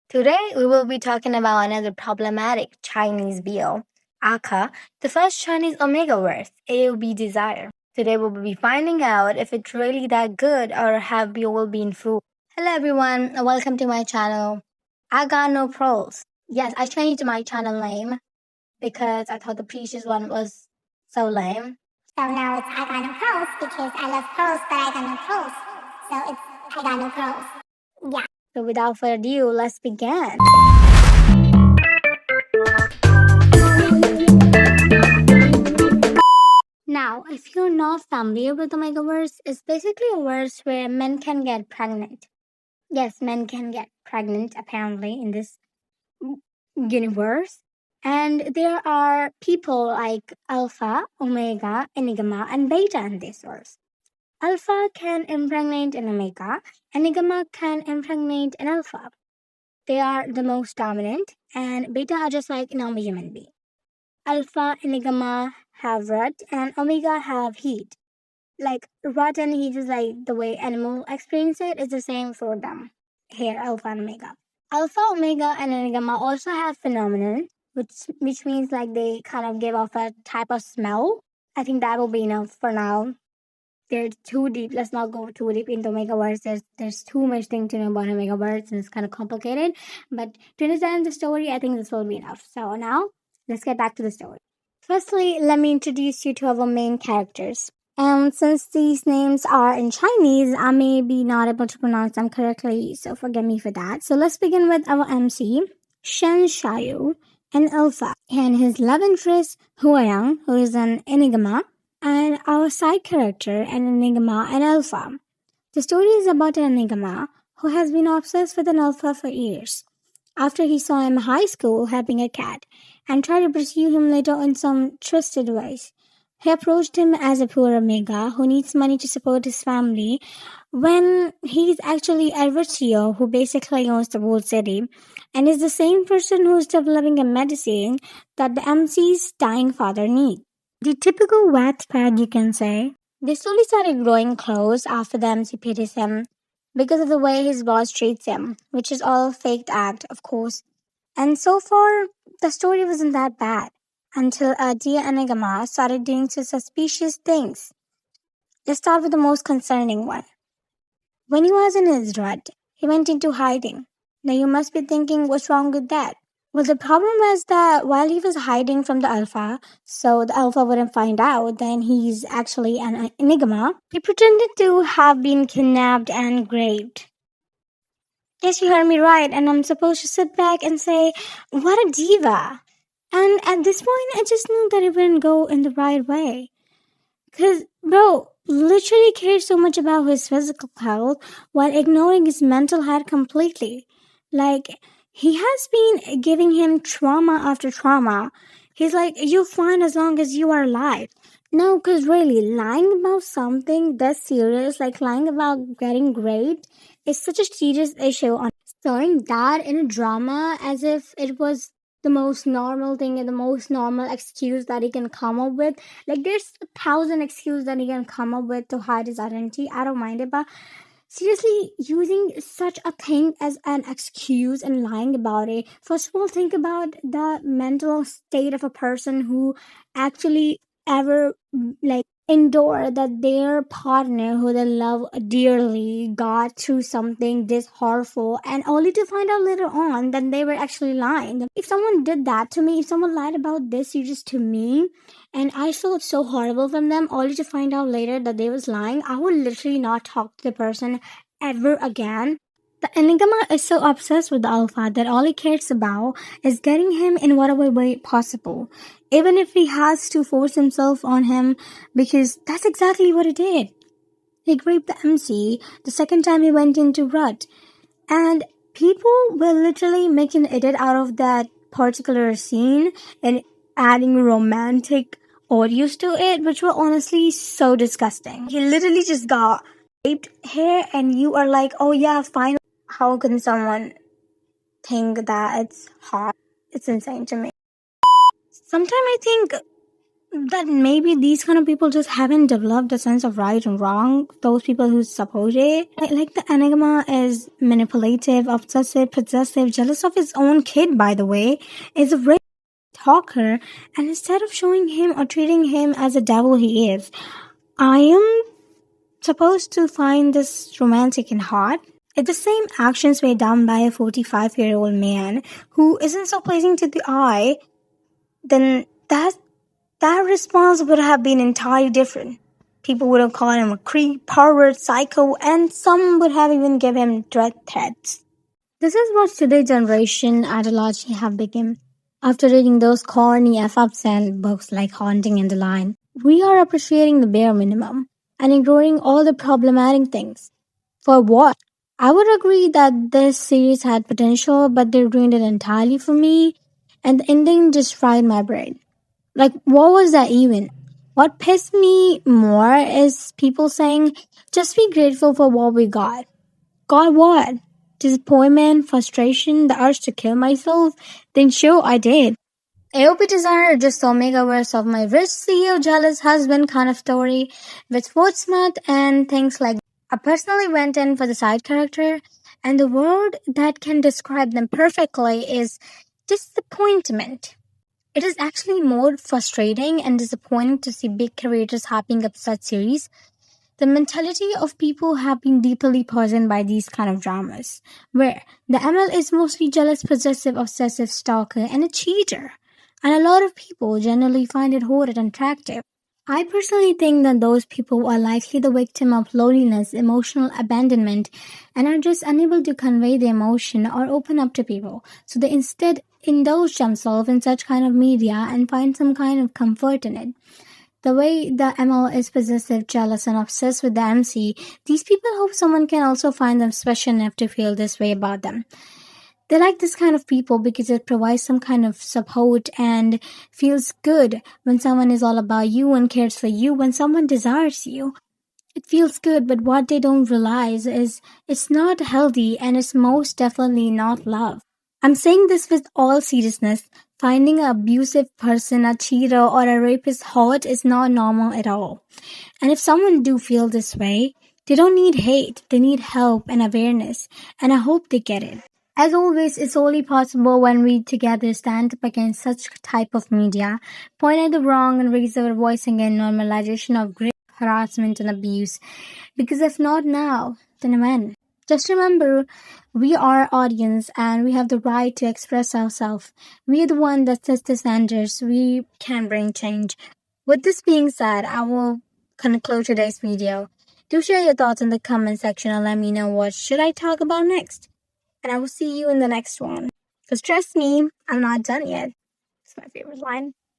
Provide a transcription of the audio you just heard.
Today, we will be talking about another problematic Chinese BO, aka the first Chinese omegaverse, AOB Desire. Today, we'll be finding out if it's really that good or have we all been fooled. Hello, everyone, and welcome to my channel. I got no pros. Yes, I changed my channel name because I thought the previous one was so lame. So now it's I got no pros because I love pros, but I got no pros. So it's I got no pros. Yeah. So without further ado, let's begin. Now, if you're not familiar with omegaverse, it's basically a verse where men can get pregnant. Yes, men can get pregnant apparently in this universe. And there are people like Alpha, Omega, Enigma, and Beta in this verse. Alpha can impregnate an Omega, Enigma can impregnate an Alpha. They are the most dominant, and Beta are just like normal human being. Alpha, Enigma have rut, and Omega have heat. Like rut and heat is like the way animal experience it is the same for them. Here, Alpha and Omega. Alpha, Omega, and Enigma also have phenomenon, which means like they kind of give off a type of smell. I think that will be enough for now. They're too deep. Let's not go too deep into omegaverse. There's too much thing to know about omegaverse, and it's kind of complicated. But to understand the story, I think this will be enough. So now, let's get back to the story. Firstly, let me introduce you to our main characters. And since these names are in Chinese, I may be not able to pronounce them correctly, so forgive me for that. So let's begin with our MC, Shen Xiaoyu, an Alpha, and his love interest, Huayang, who is an Enigma, and our side character, an Enigma, an Alpha. The story is about an Enigma who has been obsessed with an Alpha for years. After he saw him in high school helping a cat and tried to pursue him later in some twisted ways. He approached him as a poor Omega who needs money to support his family when he's actually Advertio who basically owns the whole city and is the same person who's developing a medicine that the MC's dying father needs. The typical Wattpad, you can say. They slowly started growing close after the MC pities him because of the way his boss treats him, which is all faked act, of course. And so far, the story wasn't that bad until a dear Enigma started doing some suspicious things. Let's start with the most concerning one. When he was in his rut, he went into hiding. Now you must be thinking, what's wrong with that? Well, the problem was that while he was hiding from the Alpha, so the Alpha wouldn't find out that he's actually an Enigma, he pretended to have been kidnapped and raped. Yes, you heard me right, and I'm supposed to sit back and say, what a diva. And at this point, I just knew that it wouldn't go in the right way. Because, bro, literally cared so much about his physical health while ignoring his mental health completely. Like, he has been giving him trauma after trauma. He's like, you're fine as long as you are alive. No, because really, lying about something that's serious, like lying about getting raped, is such a serious issue. On throwing that in a drama as if it was the most normal thing and the most normal excuse that he can come up with. Like, there's 1,000 excuses that he can come up with to hide his identity. I don't mind it, but seriously, using such a thing as an excuse and lying about it. First of all, think about the mental state of a person who actually ever like endure that their partner who they love dearly got through something this horrible and only to find out later on that they were actually lying. If someone did that to me, if someone lied about this just to me and I felt so horrible from them only to find out later that they was lying, I would literally not talk to the person ever again. The Enigma is so obsessed with the Alpha that all he cares about is getting him in whatever way possible, even if he has to force himself on him, because that's exactly what he did. He raped the MC the second time he went into Rut, and people were literally making an edit out of that particular scene and adding romantic audios to it, which were honestly so disgusting. He literally just got raped here, and you are like, oh yeah, fine. How can someone think that it's hot? It's insane to me. Sometimes I think that maybe these kind of people just haven't developed a sense of right and wrong. Those people who support it, like the enigma is manipulative, obsessive, possessive, jealous of his own kid, by the way, is a rich talker, and instead of showing him or treating him as a devil he is, I am supposed to find this romantic and hot. If the same actions were done by a 45-year-old man who isn't so pleasing to the eye, then that response would have been entirely different. People would have called him a creep, pervert, psycho, and some would have even given him death threats. This is what today's generation ideology have become. After reading those corny F-ups and books like Haunting and the Line, we are appreciating the bare minimum and ignoring all the problematic things. For what? I would agree that this series had potential, but they ruined it entirely for me, and the ending just fried my brain. Like, what was that even? What pissed me more is people saying, just be grateful for what we got. Got what? Disappointment, frustration, the urge to kill myself? Then sure, I did. AOP Desire is just the omegaverse of my rich CEO jealous husband kind of story with Portsmouth and things like that. I personally went in for the side character, and the word that can describe them perfectly is disappointment. It is actually more frustrating and disappointing to see big creators hyping up such series. The mentality of people have been deeply poisoned by these kind of dramas, where the ML is mostly jealous, possessive, obsessive, stalker, and a cheater. And a lot of people generally find it horrid and attractive. I personally think that those people are likely the victim of loneliness, emotional abandonment, and are just unable to convey the emotion or open up to people. So they instead indulge themselves in such kind of media and find some kind of comfort in it. The way the ML is possessive, jealous, and obsessed with the MC, these people hope someone can also find them special enough to feel this way about them. They like this kind of people because it provides some kind of support and feels good when someone is all about you and cares for you, when someone desires you. It feels good, but what they don't realize is it's not healthy and it's most definitely not love. I'm saying this with all seriousness. Finding an abusive person, a cheater, or a rapist hot is not normal at all. And if someone do feel this way, they don't need hate, they need help and awareness, and I hope they get it. As always, it's only possible when we together stand up against such type of media, point out the wrong and raise our voice against normalization of grave harassment and abuse. Because if not now, then when? Just remember, we are audience and we have the right to express ourselves. We are the one that sets the standards. We can bring change. With this being said, I will conclude today's video. Do share your thoughts in the comment section and let me know what should I talk about next. And I will see you in the next one. Because trust me, I'm not done yet. It's my favorite line.